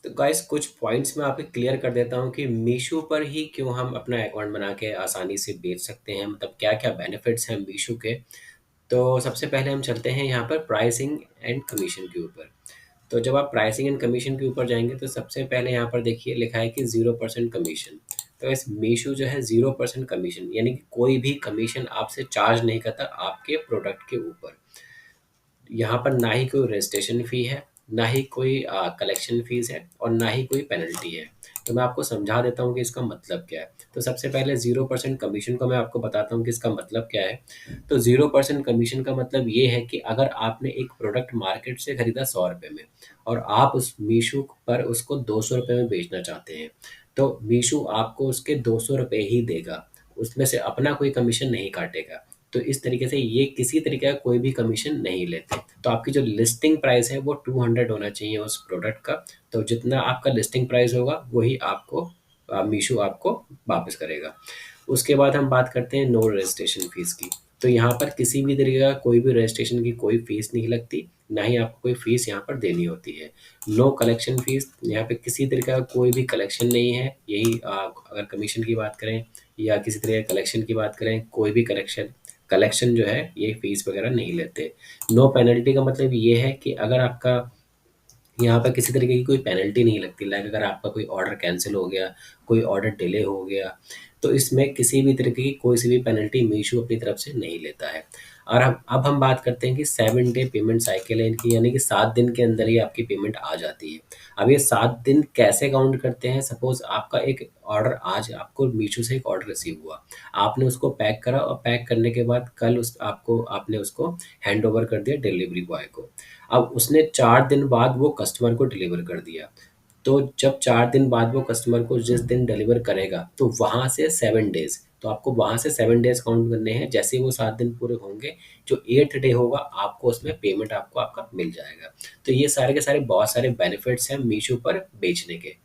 तो गाइस कुछ पॉइंट्स मैं आपको क्लियर कर देता हूँ कि मीशो पर ही क्यों हम अपना अकाउंट बना के आसानी से बेच सकते हैं, मतलब क्या क्या बेनिफिट्स हैं मीशो के। तो सबसे पहले हम चलते हैं यहाँ पर प्राइसिंग एंड कमीशन के ऊपर। तो जब आप प्राइसिंग एंड कमीशन के ऊपर जाएंगे तो सबसे पहले यहाँ पर देखिए लिखा है कि 0% कमीशन। तो इस मीशो जो है 0% कमीशन, यानी कि कोई भी कमीशन आपसे चार्ज नहीं करता आपके प्रोडक्ट के ऊपर। यहाँ पर ना ही कोई रजिस्ट्रेशन फ़ी है, ना ही कोई कलेक्शन फ़ीस है और ना ही कोई पेनल्टी है। तो मैं आपको समझा देता हूँ कि इसका मतलब क्या है। तो सबसे पहले 0% कमीशन का मैं आपको बताता हूँ कि इसका मतलब क्या है। तो 0% कमीशन का मतलब ये है कि अगर आपने एक प्रोडक्ट मार्केट से खरीदा 100 रुपये में और आप उस मीशो पर उसको 200 रुपये में बेचना चाहते हैं, तो मीशो आपको उसके 200 रुपये ही देगा, उसमें से अपना कोई कमीशन नहीं काटेगा। तो इस तरीके से ये किसी तरीके का कोई भी कमीशन नहीं लेते। तो आपकी जो लिस्टिंग प्राइस है वो 200 होना चाहिए उस प्रोडक्ट का। तो जितना आपका लिस्टिंग प्राइस होगा वही आपको मीशो आपको वापस करेगा। उसके बाद हम बात करते हैं नो रजिस्ट्रेशन फीस की। तो यहाँ पर किसी भी तरीके का कोई भी रजिस्ट्रेशन की कोई फीस नहीं लगती, ना ही आपको कोई फीस यहाँ पर देनी होती है। नो कलेक्शन फीस, यहाँ पे किसी तरीके का कोई भी कलेक्शन नहीं है। यही अगर कमीशन की बात करें या किसी तरह के कलेक्शन की बात करें, कोई भी कलेक्शन कलेक्शन जो है ये फीस वगैरह नहीं लेते। नो पेनल्टी का मतलब ये है कि अगर आपका यहाँ पर किसी तरीके की कोई पेनल्टी नहीं लगती। लाइक अगर आपका कोई ऑर्डर कैंसिल हो गया, कोई ऑर्डर डिले हो गया, तो इसमें किसी भी तरीके की कोई सी भी पेनल्टी मीशो अपनी तरफ से नहीं लेता है। और अब हम बात करते हैं कि 7 डे पेमेंट साइकिल है इनकी, यानी कि 7 दिन के अंदर ही आपकी पेमेंट आ जाती है। अब ये 7 दिन कैसे काउंट करते हैं? सपोज आपका एक ऑर्डर, आज आपको मीशो से एक ऑर्डर रिसीव हुआ, आपने उसको पैक करा और पैक करने के बाद कल उस आपको आपने उसको हैंड ओवर कर दिया डिलीवरी बॉय को। अब उसने 4 दिन बाद वो कस्टमर को डिलीवर कर दिया। तो जब 4 दिन बाद वो कस्टमर को जिस दिन डिलीवर करेगा तो वहाँ से 7 डेज, तो आपको वहाँ से 7 डेज काउंट करने हैं। जैसे ही वो 7 दिन पूरे होंगे, जो 8th डे होगा आपको उसमें पेमेंट आपको आपका मिल जाएगा। तो ये सारे के सारे बहुत सारे बेनिफिट्स हैं मीशो पर बेचने के।